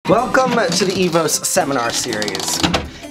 Welcome to the EVOS seminar series.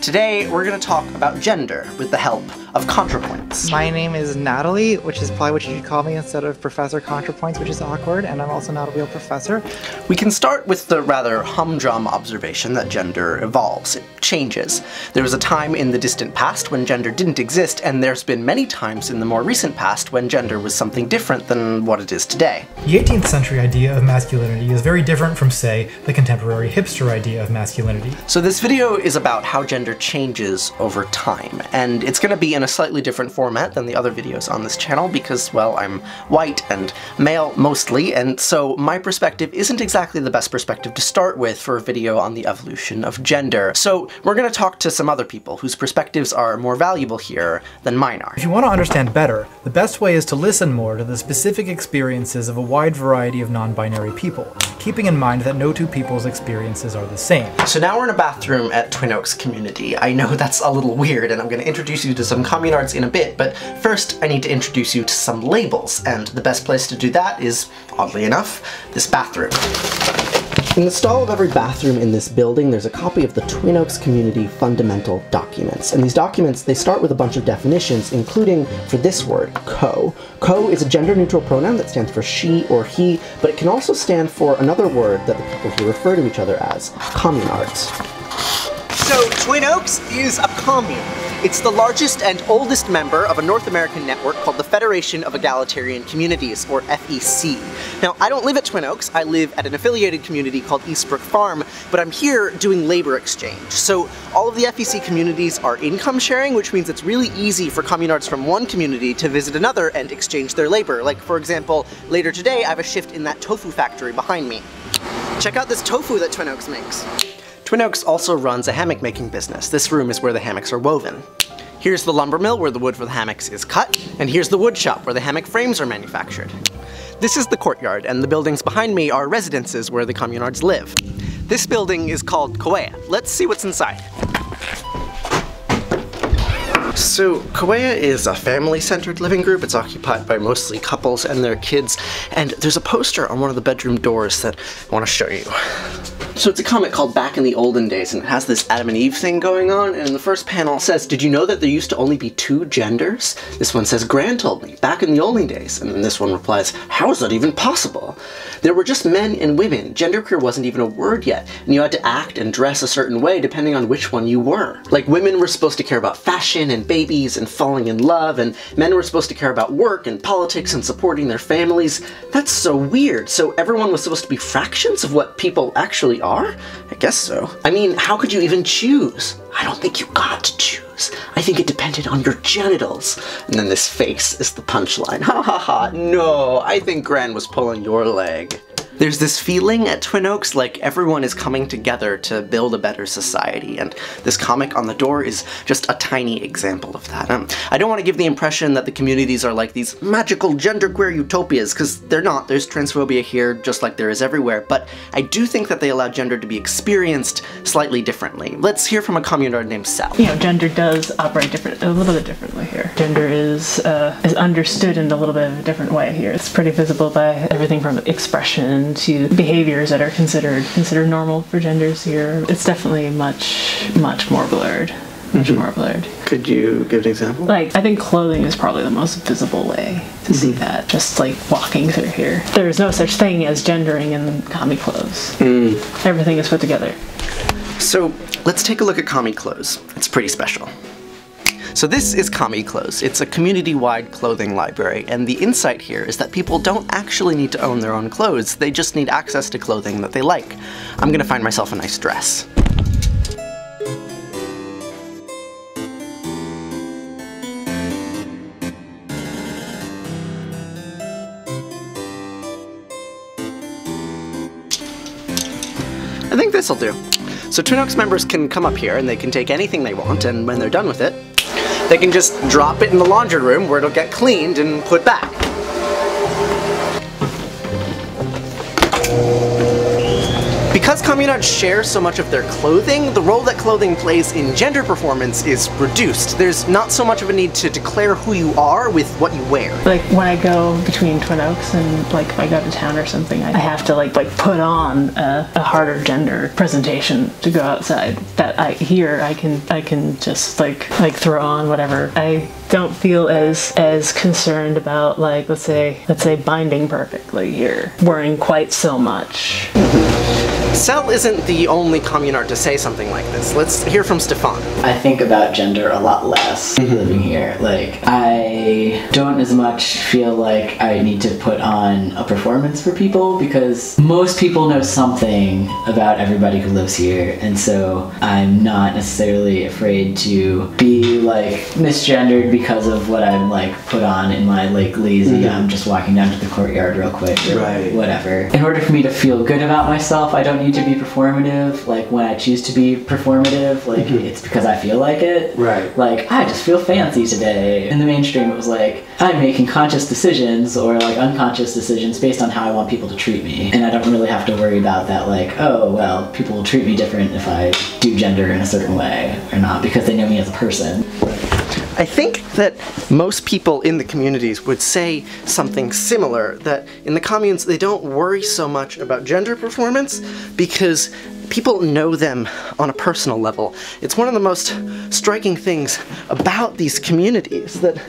Today we're going to talk about gender with the help of Contrapoints. My name is Natalie, which is probably what you should call me instead of Professor Contrapoints, which is awkward, and I'm also not a real professor. We can start with the rather humdrum observation that gender evolves. It changes. There was a time in the distant past when gender didn't exist, and there's been many times in the more recent past when gender was something different than what it is today. The 18th century idea of masculinity is very different from, say, the contemporary hipster idea of masculinity. So this video is about how gender changes over time, and it's going to be in a slightly different format than the other videos on this channel because, well, I'm white and male mostly, and so my perspective isn't exactly the best perspective to start with for a video on the evolution of gender. So we're going to talk to some other people whose perspectives are more valuable here than mine are. If you want to understand better, the best way is to listen more to the specific experiences of a wide variety of non-binary people, keeping in mind that no two people's experiences are the same. So now we're in a bathroom at Twin Oaks Community. I know that's a little weird, and I'm going to introduce you to some communards in a bit, but first I need to introduce you to some labels, and the best place to do that is, oddly enough, this bathroom. In the stall of every bathroom in this building, there's a copy of the Twin Oaks Community Fundamental Documents. And these documents, they start with a bunch of definitions, including, for this word, co. Co is a gender-neutral pronoun that stands for she or he, but it can also stand for another word that the people here refer to each other as, communards. So, Twin Oaks is a commune. It's the largest and oldest member of a North American network called the Federation of Egalitarian Communities, or FEC. Now, I don't live at Twin Oaks, I live at an affiliated community called Eastbrook Farm, but I'm here doing labor exchange. So all of the FEC communities are income sharing, which means it's really easy for communards from one community to visit another and exchange their labor. Like, for example, later today I have a shift in that tofu factory behind me. Check out this tofu that Twin Oaks makes. Twin Oaks also runs a hammock making business. This room is where the hammocks are woven. Here's the lumber mill where the wood for the hammocks is cut, and here's the wood shop where the hammock frames are manufactured. This is the courtyard, and the buildings behind me are residences where the communards live. This building is called Kauea. Let's see what's inside. So, Kauea is a family-centered living group. It's occupied by mostly couples and their kids, and there's a poster on one of the bedroom doors that I want to show you. So it's a comic called Back in the Olden Days, and it has this Adam and Eve thing going on, and in the first panel it says, "Did you know that there used to only be two genders?" This one says, "Gran told me, back in the olden days," and then this one replies, "How is that even possible? There were just men and women. Genderqueer wasn't even a word yet, and you had to act and dress a certain way depending on which one you were. Like, women were supposed to care about fashion and babies and falling in love, and men were supposed to care about work and politics and supporting their families. That's so weird. So everyone was supposed to be fractions of what people actually are? I guess so. I mean, how could you even choose? I don't think you got to choose. I think it depended on your genitals." And then this face is the punchline. Ha ha ha, no, I think Gran was pulling your leg. There's this feeling at Twin Oaks like everyone is coming together to build a better society, and this comic on the door is just a tiny example of that. I don't want to give the impression that the communities are like these magical genderqueer utopias, because they're not. There's transphobia here just like there is everywhere, but I do think that they allow gender to be experienced slightly differently. Let's hear from a communard named Sal. You know, gender does operate a little bit differently here. Gender is understood in a little bit of a different way here. It's pretty visible by everything from expression to behaviors that are considered normal for genders here. It's definitely much more blurred. Much more blurred. Could you give an example? Like, I think clothing is probably the most visible way to see that, just like walking through here. There's no such thing as gendering in commie clothes. Everything is put together. So let's take a look at commie clothes. It's pretty special. So this is Commie Clothes. It's a community-wide clothing library, and the insight here is that people don't actually need to own their own clothes, they just need access to clothing that they like. I'm gonna find myself a nice dress. I think this'll do. So Twin Oaks members can come up here and they can take anything they want, and when they're done with it, they can just drop it in the laundry room where it'll get cleaned and put back. Because communards share so much of their clothing, the role that clothing plays in gender performance is reduced. There's not so much of a need to declare who you are with what you wear. Like when I go between Twin Oaks and like if I go to town or something, I have to like put on a harder gender presentation to go outside. That I can just like throw on whatever. I don't feel as concerned about, like, let's say binding perfectly here, worrying quite so much. Sel isn't the only communard to say something like this. Let's hear from Stefan. I think about gender a lot less living here. Like, I don't as much feel like I need to put on a performance for people because most people know something about everybody who lives here, and so I'm not necessarily afraid to be like misgendered because of what I'm like put on in my like lazy, I'm just walking down to the courtyard real quick or whatever. In order for me to feel good about myself, I don't need to be performative. Like when I choose to be performative, like it's because I feel like it. Right. Like I just feel fancy today. In the mainstream it was like I'm making conscious decisions or like unconscious decisions based on how I want people to treat me. And I don't really have to worry about that, like, oh well, people will treat me different if I do gender in a certain way or not because they know me as a person. I think that most people in the communities would say something similar, that in the communes they don't worry so much about gender performance because people know them on a personal level. It's one of the most striking things about these communities, that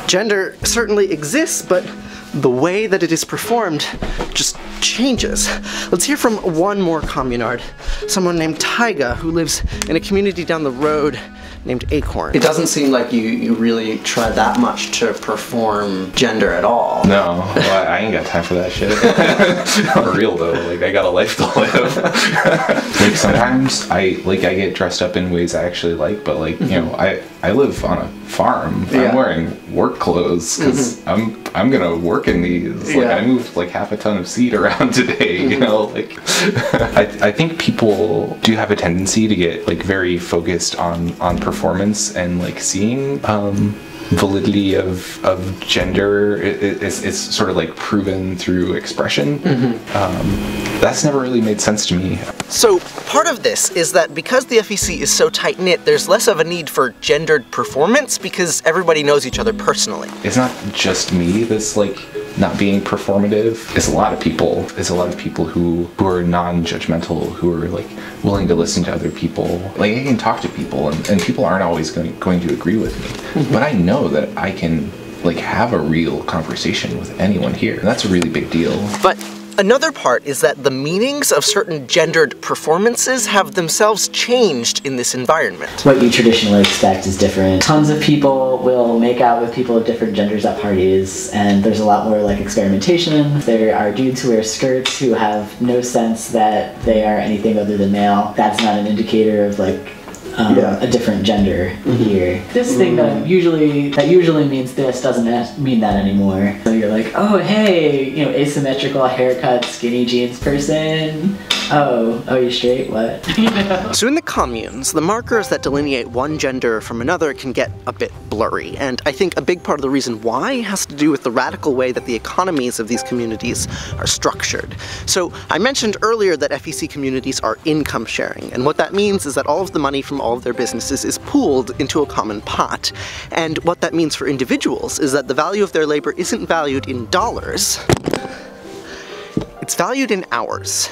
gender certainly exists, but the way that it is performed just changes. Let's hear from one more communard, someone named Taiga, who lives in a community down the road named Acorn. It doesn't seem like you really try that much to perform gender at all. No, well, I ain't got time for that shit. For real though, like I got a life to live. Like sometimes I get dressed up in ways I actually like, but like, you know, I live on a farm. I'm wearing work clothes because I'm gonna work in these. Like I moved like half a ton of seed around today, you know, like I think people do have a tendency to get like very focused on performance and like seeing validity of gender is sort of like proven through expression. That's never really made sense to me. So part of this is that because the FEC is so tight-knit, there's less of a need for gendered performance because everybody knows each other personally. It's not just me that's like not being performative. It's a lot of people. It's a lot of people who are non-judgmental, who are like willing to listen to other people. Like I can talk to people and people aren't always going to agree with me. But I know that I can like have a real conversation with anyone here. And that's a really big deal. But another part is that the meanings of certain gendered performances have themselves changed in this environment. What you traditionally expect is different. Tons of people will make out with people of different genders at parties, and there's a lot more like experimentation. There are dudes who wear skirts who have no sense that they are anything other than male. That's not an indicator of like a different gender here. This thing that usually means this doesn't mean that anymore. So you're like, oh hey, you know, asymmetrical haircut, skinny jeans person. Oh, you're straight? What? So in the communes, the markers that delineate one gender from another can get a bit blurry, and I think a big part of the reason why has to do with the radical way that the economies of these communities are structured. So I mentioned earlier that FEC communities are income sharing, and what that means is that all of the money from all of their businesses is pooled into a common pot. And what that means for individuals is that the value of their labor isn't valued in dollars, it's valued in hours.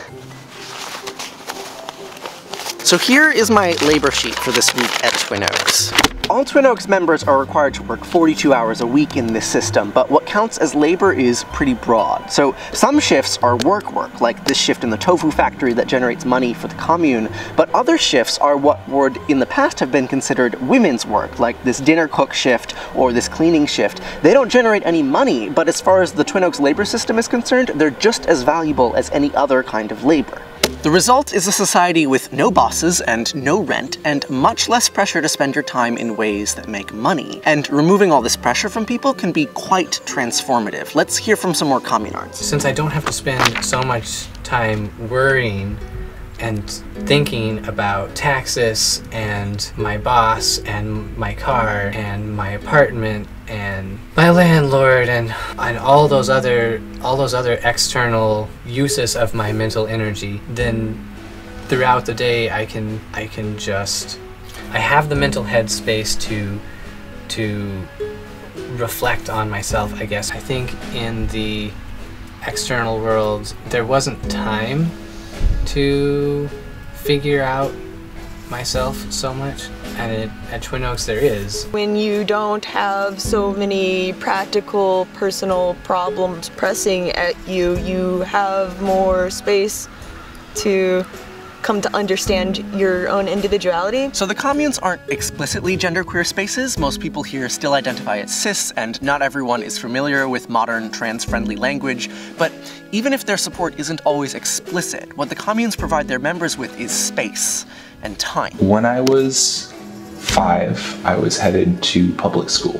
So here is my labor sheet for this week at Twin Oaks. All Twin Oaks members are required to work 42 hours a week in this system, but what counts as labor is pretty broad. So some shifts are work, like this shift in the tofu factory that generates money for the commune, but other shifts are what would in the past have been considered women's work, like this dinner cook shift or this cleaning shift. They don't generate any money, but as far as the Twin Oaks labor system is concerned, they're just as valuable as any other kind of labor. The result is a society with no bosses and no rent, and much less pressure to spend your time in ways that make money. And removing all this pressure from people can be quite transformative. Let's hear from some more communards. Since I don't have to spend so much time worrying and thinking about taxes and my boss and my car and my apartment and my landlord and all those other external uses of my mental energy, then throughout the day I have the mental headspace to reflect on myself, I guess. I think in the external world there wasn't time to figure out myself so much, and at Twin Oaks there is. When you don't have so many practical, personal problems pressing at you, you have more space to come to understand your own individuality. So the communes aren't explicitly genderqueer spaces. Most people here still identify as cis, and not everyone is familiar with modern trans-friendly language. But even if their support isn't always explicit, what the communes provide their members with is space and time. When I was 5, I was headed to public school,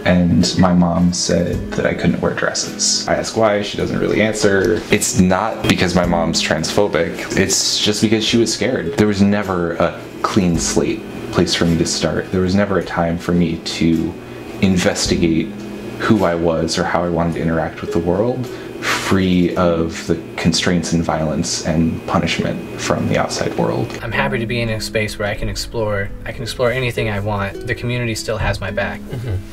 and my mom said that I couldn't wear dresses. I asked why, she doesn't really answer. It's not because my mom's transphobic, it's just because she was scared. There was never a clean slate place for me to start. There was never a time for me to investigate who I was or how I wanted to interact with the world, free of the constraints and violence and punishment from the outside world. I'm happy to be in a space where I can explore anything I want. The community still has my back,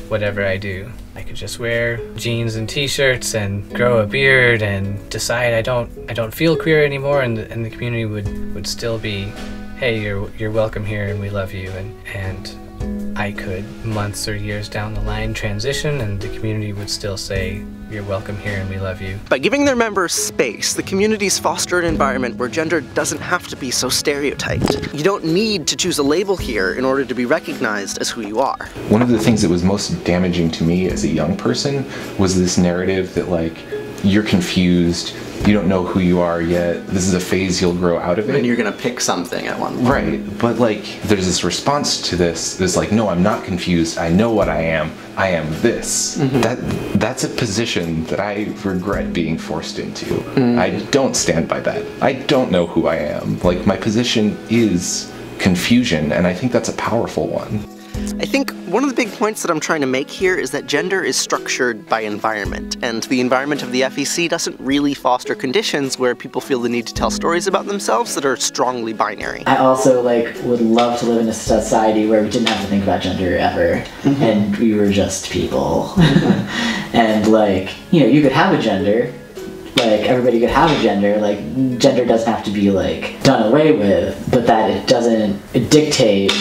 whatever I do. I could just wear jeans and t-shirts and grow a beard and decide I don't feel queer anymore, and the community would still be, hey, you're welcome here and we love you, and I could, months or years down the line, transition and the community would still say, you're welcome here and we love you. By giving their members space, the communities foster an environment where gender doesn't have to be so stereotyped. You don't need to choose a label here in order to be recognized as who you are. One of the things that was most damaging to me as a young person was this narrative that, like, you're confused, you don't know who you are yet, this is a phase, you'll grow out of it. And you're gonna pick something at one point. Right, but like, there's this response to this like, no, I'm not confused, I know what I am this. That's a position that I regret being forced into. I don't stand by that. I don't know who I am. Like, my position is confusion, and I think that's a powerful one. I think one of the big points that I'm trying to make here is that gender is structured by environment, and the environment of the FEC doesn't really foster conditions where people feel the need to tell stories about themselves that are strongly binary. I also would love to live in a society where we didn't have to think about gender ever, and we were just people. And you could have a gender. Everybody could have a gender, gender doesn't have to be, done away with, but that it doesn't dictate,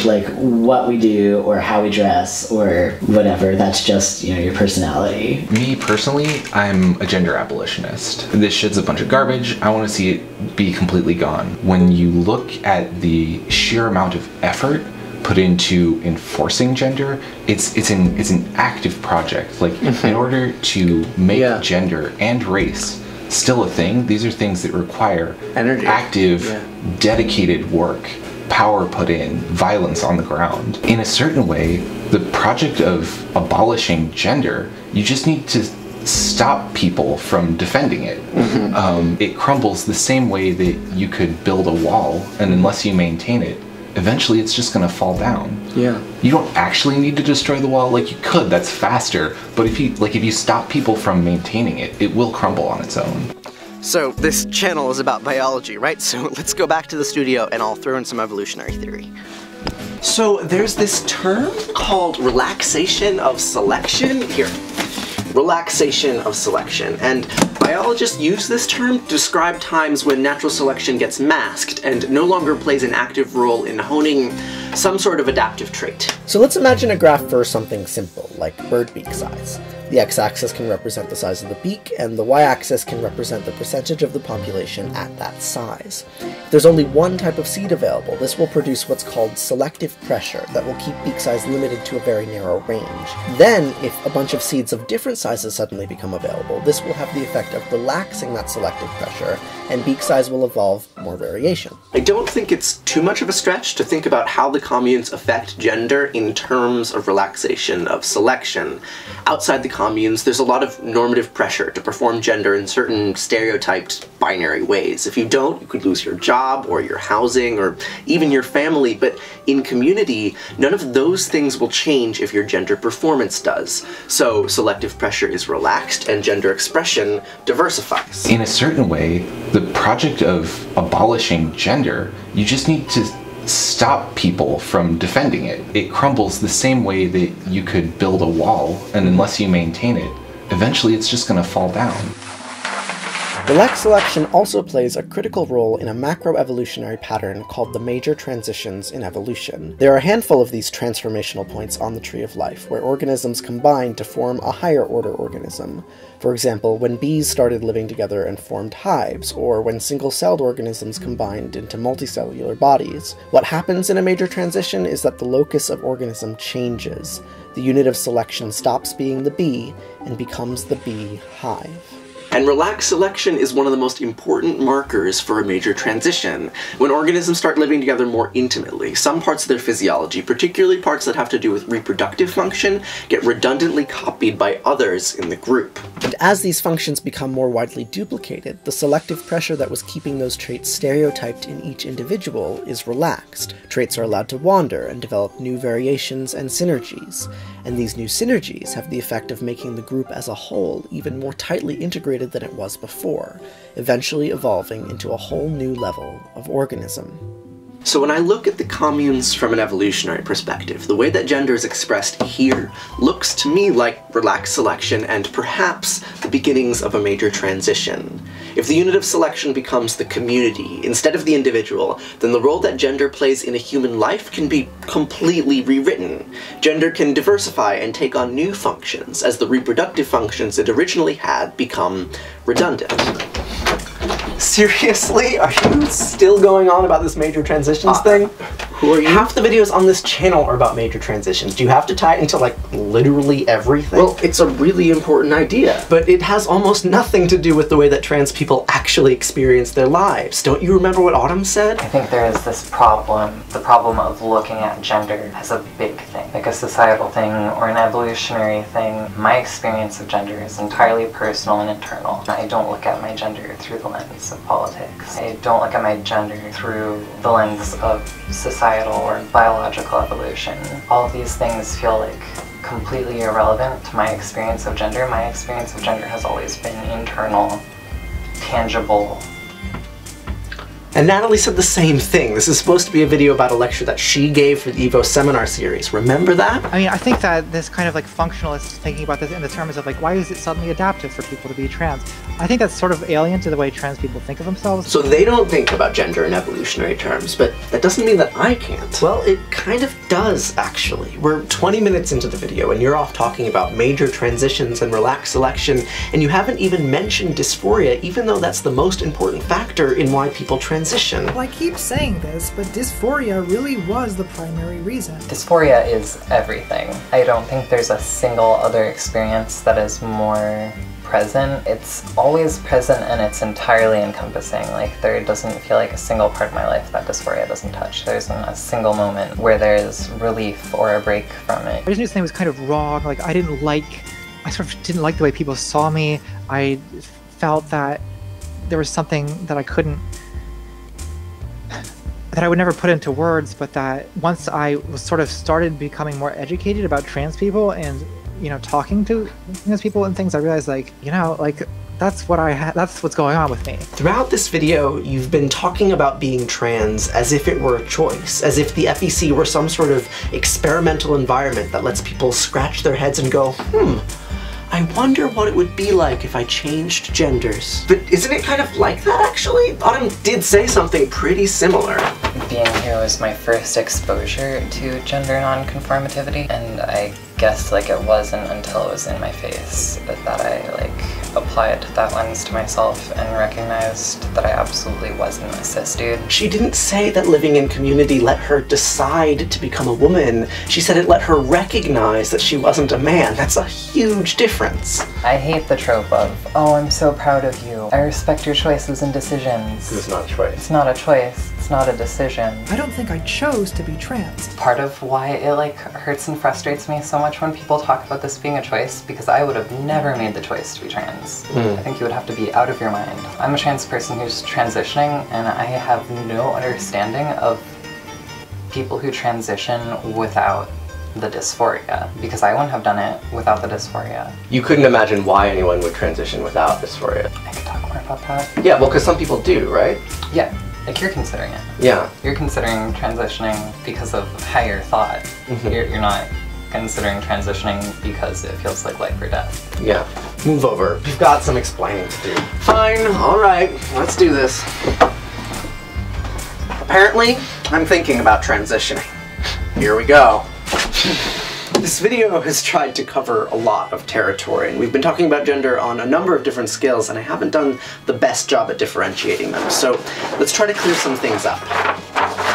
what we do or how we dress or whatever. That's just, your personality. Me, personally, I'm a gender abolitionist. This shit's a bunch of garbage. I want to see it be completely gone. When you look at the sheer amount of effort put into enforcing gender, it's an active project. In order to make gender and race still a thing, these are things that require energy, active, dedicated work, power put in, violence on the ground. In a certain way, the project of abolishing gender, you just need to stop people from defending it. It crumbles the same way that you could build a wall, and unless you maintain it, eventually it's just gonna fall down. You don't actually need to destroy the wall. You could, that's faster, but if you stop people from maintaining it, it will crumble on its own. So this channel is about biology, right? So let's go back to the studio and I'll throw in some evolutionary theory. So there's this term called relaxation of selection. Here. Relaxation of selection, and biologists use this term to describe times when natural selection gets masked and no longer plays an active role in honing some sort of adaptive trait. So let's imagine a graph for something simple, like bird beak size. The x-axis can represent the size of the beak, and the y-axis can represent the percentage of the population at that size. If there's only one type of seed available, this will produce what's called selective pressure that will keep beak size limited to a very narrow range. Then, if a bunch of seeds of different sizes suddenly become available, this will have the effect of relaxing that selective pressure, and beak size will evolve more variation. I don't think it's too much of a stretch to think about how the communes affect gender in terms of relaxation of selection. Outside the communes, there's a lot of normative pressure to perform gender in certain stereotyped binary ways. If you don't, you could lose your job, or your housing, or even your family, but in community, none of those things will change if your gender performance does. So selective pressure is relaxed, and gender expression diversifies. In a certain way, the project of abolishing gender, you just need to stop people from defending it. It crumbles the same way that you could build a wall, and unless you maintain it, eventually it's just gonna fall down. Relaxed selection also plays a critical role in a macroevolutionary pattern called the major transitions in evolution. There are a handful of these transformational points on the tree of life, where organisms combine to form a higher order organism. For example, when bees started living together and formed hives, or when single-celled organisms combined into multicellular bodies. What happens in a major transition is that the locus of organism changes. The unit of selection stops being the bee and becomes the bee hive. And relaxed selection is one of the most important markers for a major transition. When organisms start living together more intimately, some parts of their physiology, particularly parts that have to do with reproductive function, get redundantly copied by others in the group. And as these functions become more widely duplicated, the selective pressure that was keeping those traits stereotyped in each individual is relaxed. Traits are allowed to wander and develop new variations and synergies. And these new synergies have the effect of making the group as a whole even more tightly integrated than it was before, eventually evolving into a whole new level of organism. So when I look at the communes from an evolutionary perspective, the way that gender is expressed here looks to me like relaxed selection and perhaps the beginnings of a major transition. If the unit of selection becomes the community instead of the individual, then the role that gender plays in a human life can be completely rewritten. Gender can diversify and take on new functions, as the reproductive functions it originally had become redundant. Seriously? Are you still going on about this major transitions thing? Who are you? Half the videos on this channel are about major transitions. Do you have to tie it into, like, literally everything? Well, it's a really important idea, but it has almost nothing to do with the way that trans people actually experience their lives. Don't you remember what Autumn said? I think there is this problem, the problem of looking at gender as a big thing, like a societal thing or an evolutionary thing. My experience of gender is entirely personal and internal. I don't look at my gender through the lens of politics. I don't look at my gender through the lens of societal or biological evolution. All of these things feel like completely irrelevant to my experience of gender. My experience of gender has always been internal, tangible. And Natalie said the same thing. This is supposed to be a video about a lecture that she gave for the EVO seminar series. Remember that? I mean, I think that this kind of like functionalist thinking about this in the terms of like, why is it suddenly adaptive for people to be trans? I think that's sort of alien to the way trans people think of themselves. So they don't think about gender in evolutionary terms, but that doesn't mean that I can't. Well, it kind of does, actually. We're 20 minutes into the video and you're off talking about major transitions and relaxed selection, and you haven't even mentioned dysphoria, even though that's the most important factor in why people transition. Well, I keep saying this, but dysphoria really was the primary reason. Dysphoria is everything. I don't think there's a single other experience that is more present. It's always present and it's entirely encompassing. Like, there doesn't feel like a single part of my life that dysphoria doesn't touch. There isn't a single moment where there's relief or a break from it. I just knew something was kind of wrong. Like, I sort of didn't like the way people saw me. I felt that there was something that I would never put into words, but that once I was sort of started becoming more educated about trans people and, you know, talking to trans people and things, I realized, like, you know, like, that's what's going on with me. Throughout this video, you've been talking about being trans as if it were a choice, as if the FEC were some sort of experimental environment that lets people scratch their heads and go, I wonder what it would be like if I changed genders. But isn't it kind of like that, actually? Autumn did say something pretty similar. Being here was my first exposure to gender nonconformativity, and I guess, like, it wasn't until it was in my face that I, like, applied that lens to myself and recognized that I absolutely wasn't a cis dude. She didn't say that living in community let her decide to become a woman. She said it let her recognize that she wasn't a man. That's a huge difference. I hate the trope of, oh, I'm so proud of you. I respect your choices and decisions. It's not a choice. It's not a choice. It's It's not a decision. I don't think I chose to be trans. Part of why it like hurts and frustrates me so much when people talk about this being a choice, because I would have never made the choice to be trans. I think you would have to be out of your mind. I'm a trans person who's transitioning, and I have no understanding of people who transition without the dysphoria, because I wouldn't have done it without the dysphoria. You couldn't imagine why anyone would transition without dysphoria. I could talk more about that. Yeah, well, because some people do, right? Yeah, like you're considering it. Yeah. You're considering transitioning because of higher thought. You're not considering transitioning because it feels like life or death. Yeah. Move over. We've got some explaining to do. Fine, alright, let's do this. Apparently, I'm thinking about transitioning. Here we go. This video has tried to cover a lot of territory, and we've been talking about gender on a number of different scales, and I haven't done the best job at differentiating them, so let's try to clear some things up.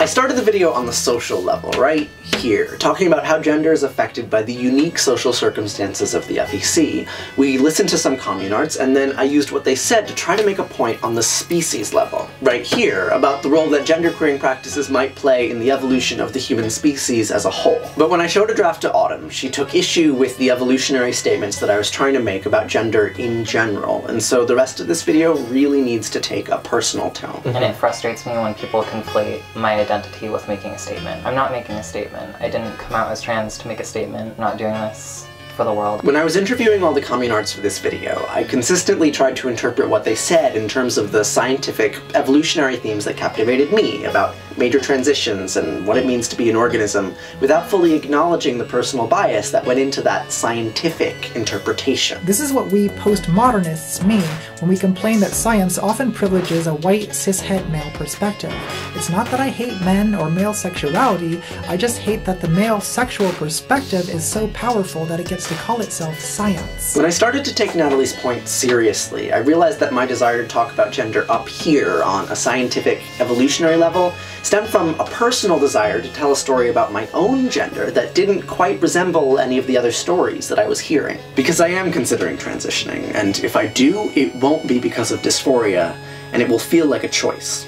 I started the video on the social level, right here, talking about how gender is affected by the unique social circumstances of the FEC. We listened to some communards, and then I used what they said to try to make a point on the species level, right here, about the role that genderqueering practices might play in the evolution of the human species as a whole. But when I showed a draft to Autumn, she took issue with the evolutionary statements that I was trying to make about gender in general, and so the rest of this video really needs to take a personal tone. And it frustrates me when people conflate my identity with making a statement. I'm not making a statement. I didn't come out as trans to make a statement. I'm not doing this for the world. When I was interviewing all the communards for this video, I consistently tried to interpret what they said in terms of the scientific evolutionary themes that captivated me about major transitions and what it means to be an organism, without fully acknowledging the personal bias that went into that scientific interpretation. This is what we postmodernists mean when we complain that science often privileges a white, cishet male perspective. It's not that I hate men or male sexuality, I just hate that the male sexual perspective is so powerful that it gets to call itself science. When I started to take Natalie's point seriously, I realized that my desire to talk about gender up here on a scientific evolutionary level stemmed from a personal desire to tell a story about my own gender that didn't quite resemble any of the other stories that I was hearing. Because I am considering transitioning, and if I do, it won't be because of dysphoria, and it will feel like a choice.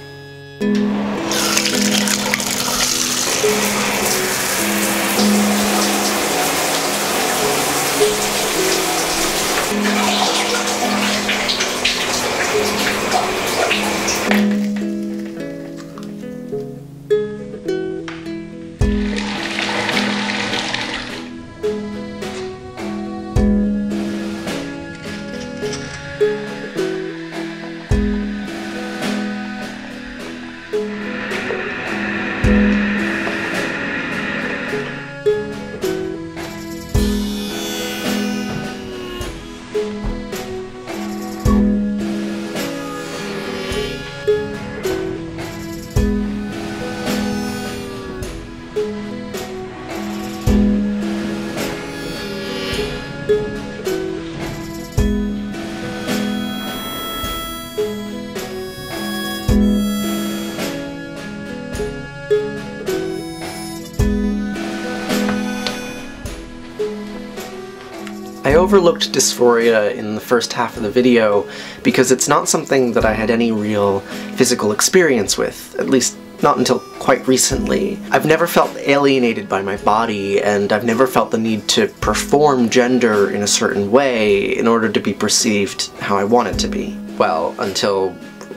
I overlooked dysphoria in the first half of the video because it's not something that I had any real physical experience with, at least not until quite recently. I've never felt alienated by my body, and I've never felt the need to perform gender in a certain way in order to be perceived how I want it to be. Well, until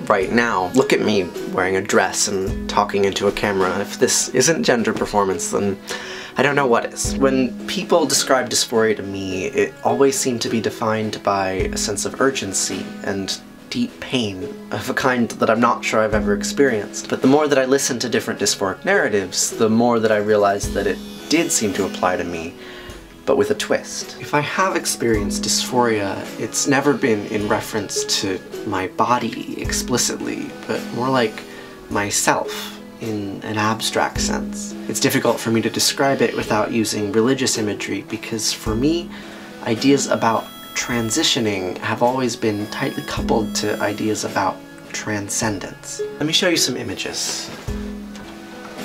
right now. Look at me wearing a dress and talking into a camera. If this isn't gender performance, then I don't know what is. When people describe dysphoria to me, it always seemed to be defined by a sense of urgency and deep pain of a kind that I'm not sure I've ever experienced. But the more that I listened to different dysphoric narratives, the more that I realized that it did seem to apply to me, but with a twist. If I have experienced dysphoria, it's never been in reference to my body explicitly, but more like myself in an abstract sense. It's difficult for me to describe it without using religious imagery because for me, ideas about transitioning have always been tightly coupled to ideas about transcendence. Let me show you some images.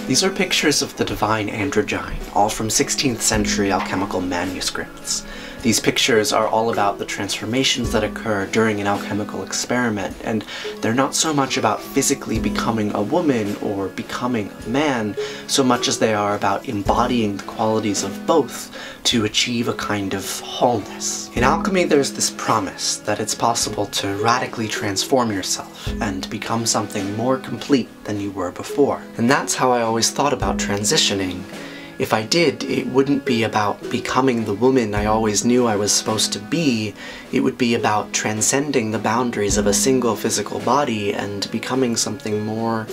These are pictures of the divine androgyne, all from 16th century alchemical manuscripts. These pictures are all about the transformations that occur during an alchemical experiment, and they're not so much about physically becoming a woman or becoming a man, so much as they are about embodying the qualities of both to achieve a kind of wholeness. In alchemy, there's this promise that it's possible to radically transform yourself and become something more complete than you were before. And that's how I always thought about transitioning. If I did, it wouldn't be about becoming the woman I always knew I was supposed to be. It would be about transcending the boundaries of a single physical body and becoming something more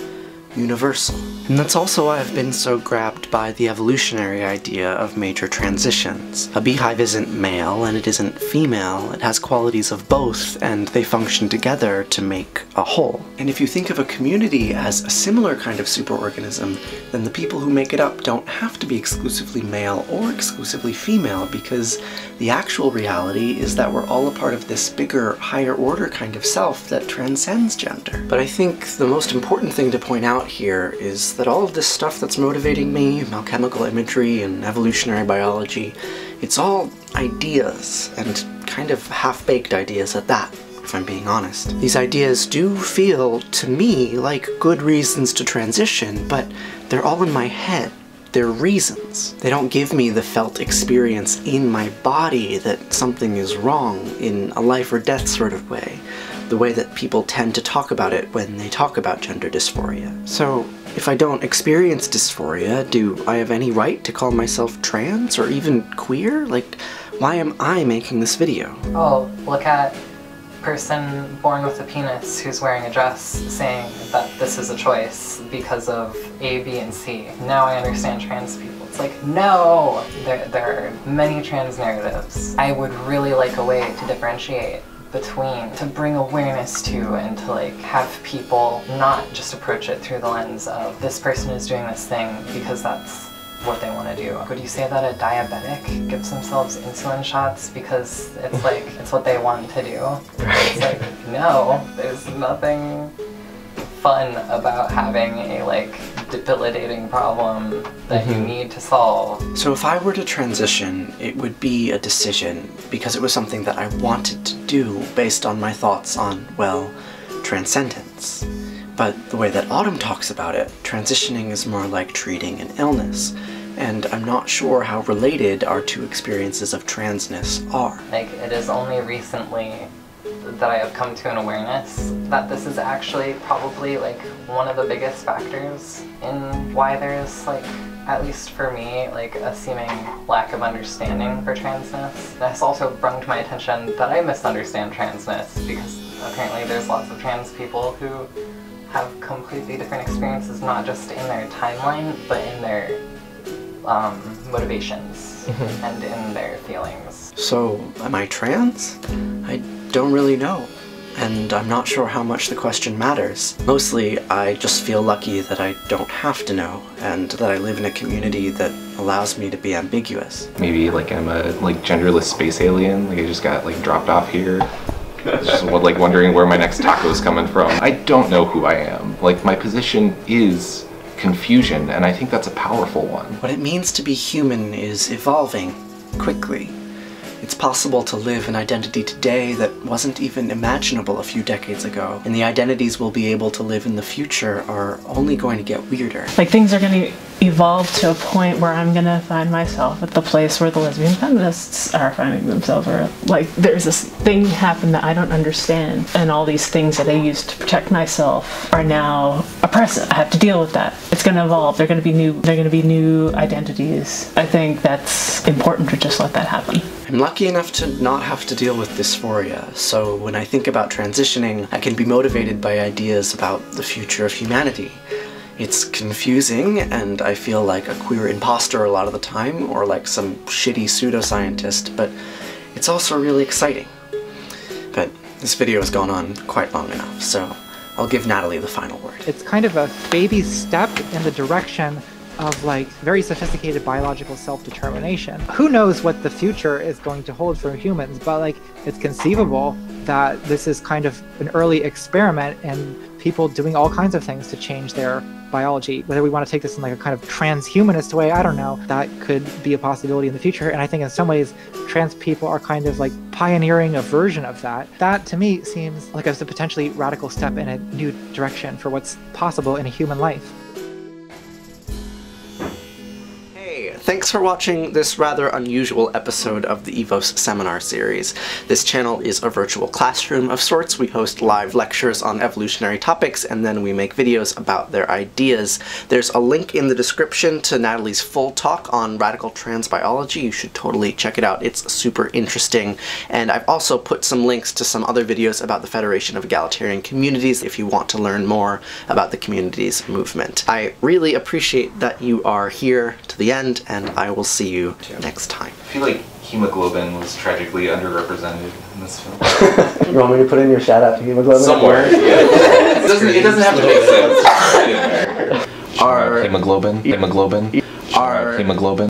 universal. And that's also why I've been so grabbed by the evolutionary idea of major transitions. A beehive isn't male and it isn't female, it has qualities of both, and they function together to make a whole. And if you think of a community as a similar kind of superorganism, then the people who make it up don't have to be exclusively male or exclusively female, because the actual reality is that we're all a part of this bigger, higher order kind of self that transcends gender. But I think the most important thing to point out here is that all of this stuff that's motivating me, alchemical imagery and evolutionary biology, it's all ideas, and kind of half-baked ideas at that, if I'm being honest. These ideas do feel, to me, like good reasons to transition, but they're all in my head. They're reasons. They don't give me the felt experience in my body that something is wrong in a life or death sort of way, the way that people tend to talk about it when they talk about gender dysphoria. So, if I don't experience dysphoria, do I have any right to call myself trans or even queer? Like, why am I making this video? Oh, look at person born with a penis who's wearing a dress saying that this is a choice because of A, B, and C. Now I understand trans people. It's like, no! There are many trans narratives. I would really like a way to differentiate between, to bring awareness to, and to like have people not just approach it through the lens of this person is doing this thing because that's what they want to do. Would you say that a diabetic gives themselves insulin shots because it's like, it's what they want to do? It's like, no, there's nothing fun about having a like debilitating problem that you need to solve. So if I were to transition, it would be a decision because it was something that I wanted to do based on my thoughts on, well, transcendence. But the way that Autumn talks about it, transitioning is more like treating an illness, and I'm not sure how related our two experiences of transness are. Like, it is only recently that I have come to an awareness that this is actually probably like one of the biggest factors in why there's like, at least for me, like a seeming lack of understanding for transness. That's also brought to my attention that I misunderstand transness, because apparently there's lots of trans people who have completely different experiences, not just in their timeline, but in their motivations and in their feelings. So, am I trans? I don't really know, and I'm not sure how much the question matters. Mostly, I just feel lucky that I don't have to know, and that I live in a community that allows me to be ambiguous. Maybe like I'm a like genderless space alien, like I just got like dropped off here. Just like wondering where my next taco's coming from. I don't know who I am. Like, my position is confusion, and I think that's a powerful one. What it means to be human is evolving quickly. It's possible to live an identity today that wasn't even imaginable a few decades ago, and the identities we'll be able to live in the future are only going to get weirder. Like, things are going to evolve to a point where I'm going to find myself at the place where the lesbian feminists are finding themselves, or like there's this thing happen that I don't understand, and all these things that I used to protect myself are now oppressive. I have to deal with that. It's going to evolve. They're going to be new identities. I think that's important to just let that happen. I'm lucky enough to not have to deal with dysphoria, so when I think about transitioning, I can be motivated by ideas about the future of humanity. It's confusing, and I feel like a queer imposter a lot of the time, or like some shitty pseudoscientist, but it's also really exciting. But this video has gone on quite long enough, so I'll give Natalie the final word. It's kind of a baby step in the direction of like very sophisticated biological self-determination. Who knows what the future is going to hold for humans, but like it's conceivable that this is kind of an early experiment and people doing all kinds of things to change their biology. Whether we want to take this in like a kind of transhumanist way, I don't know. That could be a possibility in the future. And I think in some ways, trans people are kind of like pioneering a version of that. That to me seems like a potentially radical step in a new direction for what's possible in a human life. Thanks for watching this rather unusual episode of the EVOS seminar series. This channel is a virtual classroom of sorts. We host live lectures on evolutionary topics, and then we make videos about their ideas. There's a link in the description to Natalie's full talk on radical trans biology. You should totally check it out. It's super interesting. And I've also put some links to some other videos about the Federation of Egalitarian Communities if you want to learn more about the communities movement. I really appreciate that you are here to the end, and I will see you next time. I feel like hemoglobin was tragically underrepresented in this film. You want me to put in your shout out to hemoglobin? Somewhere. Yeah. It doesn't have to make sense. Our hemoglobin.